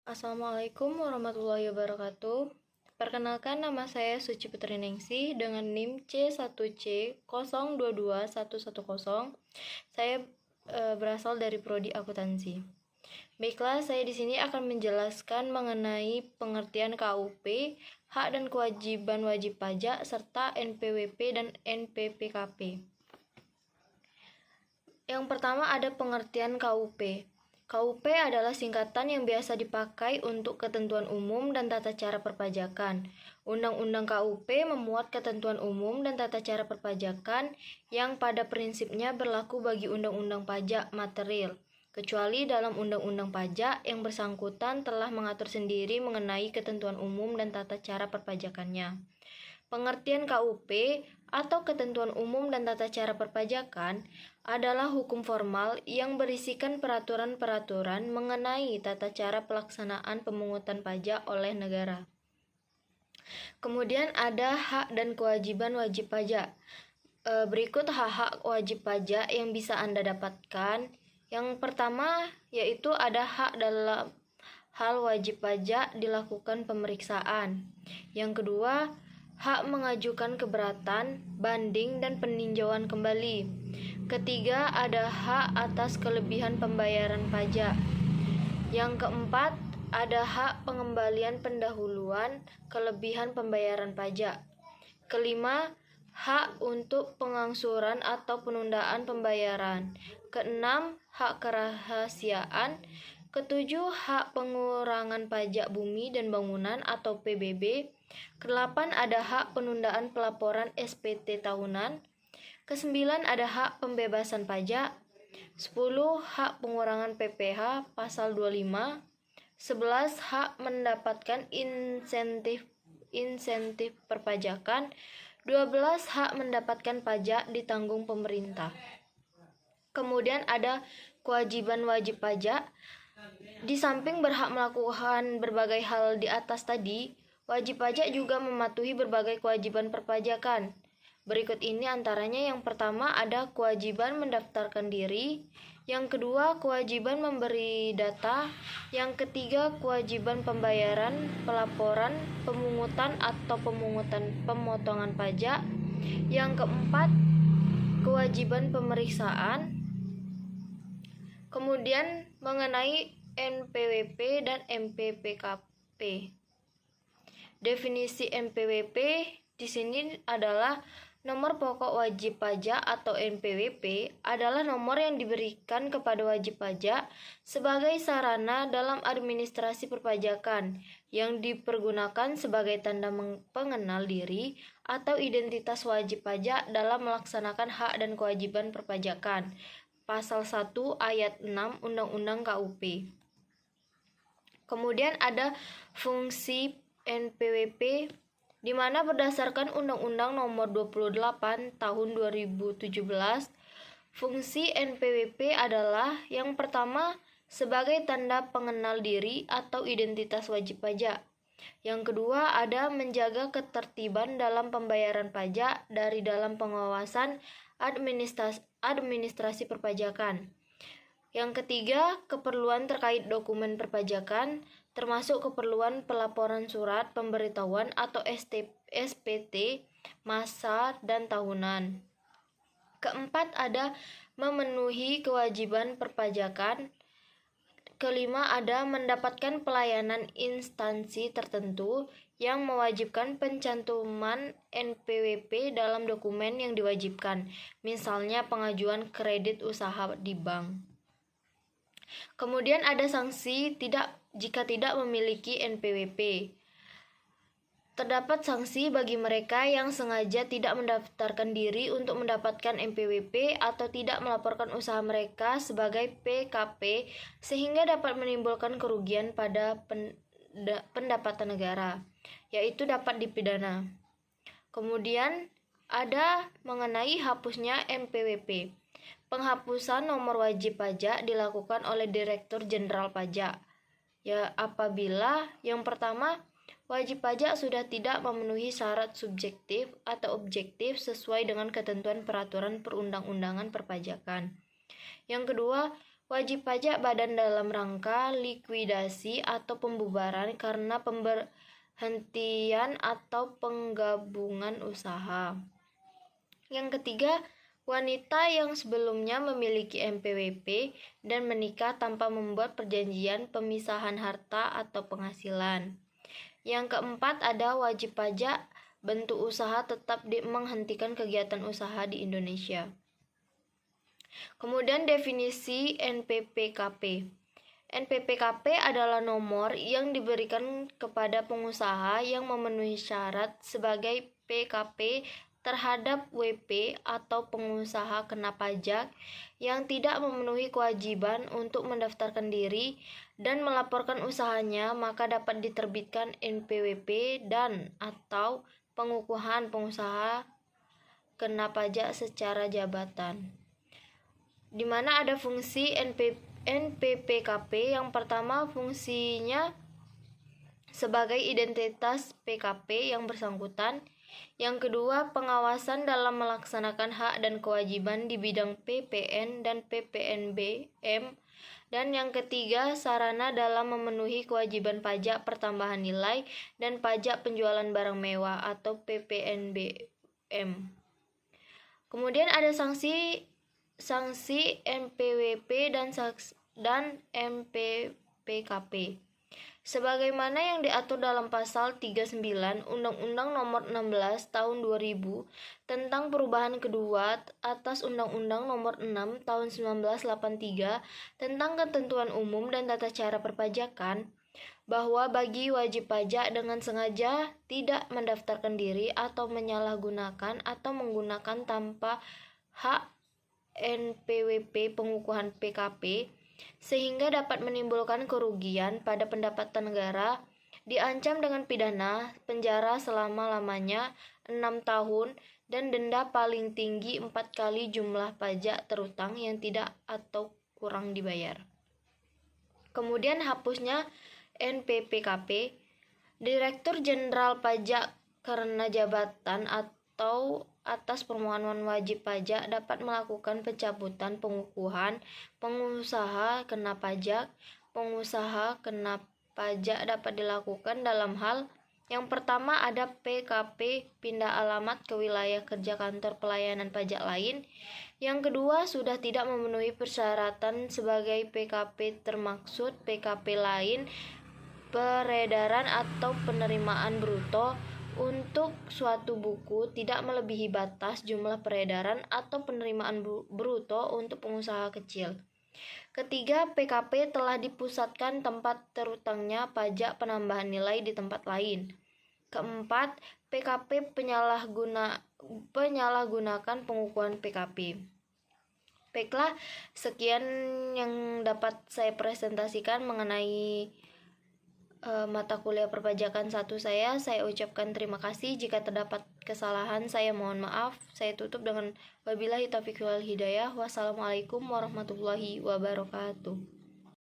Assalamualaikum warahmatullahi wabarakatuh. Perkenalkan, nama saya Suci Putri Ningsih dengan NIM C1C022110. Saya berasal dari prodi akuntansi. Baiklah, saya di sini akan menjelaskan mengenai pengertian KUP, hak dan kewajiban wajib pajak, serta NPWP dan NPPKP. Yang pertama ada pengertian KUP. KUP adalah singkatan yang biasa dipakai untuk ketentuan umum dan tata cara perpajakan. Undang-Undang KUP memuat ketentuan umum dan tata cara perpajakan yang pada prinsipnya berlaku bagi undang-undang pajak material, kecuali dalam undang-undang pajak yang bersangkutan telah mengatur sendiri mengenai ketentuan umum dan tata cara perpajakannya. Pengertian KUP atau ketentuan umum dan tata cara perpajakan adalah hukum formal yang berisikan peraturan-peraturan mengenai tata cara pelaksanaan pemungutan pajak oleh negara. Kemudian ada hak dan kewajiban wajib pajak. Berikut hak-hak wajib pajak yang bisa Anda dapatkan. Yang pertama yaitu ada hak dalam hal wajib pajak dilakukan pemeriksaan. Yang kedua, hak mengajukan keberatan, banding, dan peninjauan kembali. Ketiga, ada hak atas kelebihan pembayaran pajak. Yang keempat, ada hak pengembalian pendahuluan kelebihan pembayaran pajak. Kelima, hak untuk pengangsuran atau penundaan pembayaran. Keenam, hak kerahasiaan. Ketujuh, hak pengurangan pajak bumi dan bangunan atau PBB. Kedelapan, ada hak penundaan pelaporan SPT tahunan. Kesembilan, ada hak pembebasan pajak. 10, hak pengurangan PPh pasal 25. 11, hak mendapatkan insentif perpajakan. 12, hak mendapatkan pajak ditanggung pemerintah. Kemudian ada kewajiban wajib pajak. Di samping berhak melakukan berbagai hal di atas tadi, wajib pajak juga mematuhi berbagai kewajiban perpajakan. Berikut ini antaranya. Yang pertama ada kewajiban mendaftarkan diri. Yang kedua, kewajiban memberi data. Yang ketiga, kewajiban pembayaran, pelaporan, pemungutan atau pemotongan pajak. Yang keempat, kewajiban pemeriksaan. Kemudian mengenai NPWP dan NPPKP. Definisi NPWP di sini adalah nomor pokok wajib pajak atau NPWP adalah nomor yang diberikan kepada wajib pajak sebagai sarana dalam administrasi perpajakan yang dipergunakan sebagai tanda pengenal diri atau identitas wajib pajak dalam melaksanakan hak dan kewajiban perpajakan. Pasal 1 ayat 6 Undang-Undang KUP. Kemudian ada fungsi NPWP di mana berdasarkan Undang-Undang Nomor 28 Tahun 2017, fungsi NPWP adalah yang pertama sebagai tanda pengenal diri atau identitas wajib pajak. Yang kedua ada menjaga ketertiban dalam pembayaran pajak dari dalam pengawasan administrasi perpajakan. Yang ketiga, keperluan terkait dokumen perpajakan, termasuk keperluan pelaporan surat pemberitahuan atau SPT, masa dan tahunan. Keempat, ada memenuhi kewajiban perpajakan. Kelima, ada mendapatkan pelayanan instansi tertentu yang mewajibkan pencantuman NPWP dalam dokumen yang diwajibkan, misalnya pengajuan kredit usaha di bank. Kemudian ada sanksi jika tidak memiliki NPWP. Terdapat sanksi bagi mereka yang sengaja tidak mendaftarkan diri untuk mendapatkan NPWP atau tidak melaporkan usaha mereka sebagai PKP sehingga dapat menimbulkan kerugian pada pendapatan negara, yaitu dapat dipidana. Kemudian ada mengenai hapusnya NPWP. Penghapusan nomor wajib pajak dilakukan oleh Direktur Jenderal Pajak. Ya, apabila yang pertama wajib pajak sudah tidak memenuhi syarat subjektif atau objektif sesuai dengan ketentuan peraturan perundang-undangan perpajakan. Yang kedua, wajib pajak badan dalam rangka likuidasi atau pembubaran karena pemberhentian atau penggabungan usaha. Yang ketiga, wanita yang sebelumnya memiliki NPWP dan menikah tanpa membuat perjanjian pemisahan harta atau penghasilan. Yang keempat, ada wajib pajak bentuk usaha tetap menghentikan kegiatan usaha di Indonesia. Kemudian definisi NPPKP. NPPKP adalah nomor yang diberikan kepada pengusaha yang memenuhi syarat sebagai PKP terhadap WP atau pengusaha kena pajak yang tidak memenuhi kewajiban untuk mendaftarkan diri dan melaporkan usahanya, maka dapat diterbitkan NPWP dan atau pengukuhan pengusaha kena pajak secara jabatan. Di mana ada fungsi NPPKP. Yang pertama, fungsinya sebagai identitas PKP yang bersangkutan. Yang kedua, pengawasan dalam melaksanakan hak dan kewajiban di bidang PPN dan PPNBM. Dan yang ketiga, sarana dalam memenuhi kewajiban pajak pertambahan nilai dan pajak penjualan barang mewah atau PPNBM. Kemudian ada sanksi NPWP dan NPPKP. Sebagaimana yang diatur dalam pasal 39 Undang-Undang Nomor 16 Tahun 2000 tentang perubahan kedua atas Undang-Undang Nomor 6 Tahun 1983 tentang ketentuan umum dan tata cara perpajakan, bahwa bagi wajib pajak dengan sengaja tidak mendaftarkan diri atau menyalahgunakan atau menggunakan tanpa hak NPWP pengukuhan PKP sehingga dapat menimbulkan kerugian pada pendapatan negara, diancam dengan pidana penjara selama-lamanya 6 tahun dan denda paling tinggi 4 kali jumlah pajak terutang yang tidak atau kurang dibayar. Kemudian hapusnya NPPKP. Direktur Jenderal Pajak karena jabatan atau atas permohonan wajib pajak dapat melakukan pencabutan pengukuhan pengusaha kena pajak. Pengusaha kena pajak dapat dilakukan dalam hal yang pertama, ada PKP pindah alamat ke wilayah kerja kantor pelayanan pajak lain. Yang kedua, sudah tidak memenuhi persyaratan sebagai PKP termaksud PKP lain, peredaran atau penerimaan bruto untuk suatu buku tidak melebihi batas jumlah peredaran atau penerimaan bruto untuk pengusaha kecil. Ketiga, PKP telah dipusatkan tempat terutangnya pajak penambahan nilai di tempat lain. Keempat, PKP penyalahgunakan pengukuhan PKP. Baiklah, sekian yang dapat saya presentasikan mengenai mata kuliah perpajakan 1 saya. Saya ucapkan terima kasih. Jika terdapat kesalahan, saya mohon maaf. Saya tutup dengan wabillahi taufiq wal hidayah. Wassalamualaikum warahmatullahi wabarakatuh.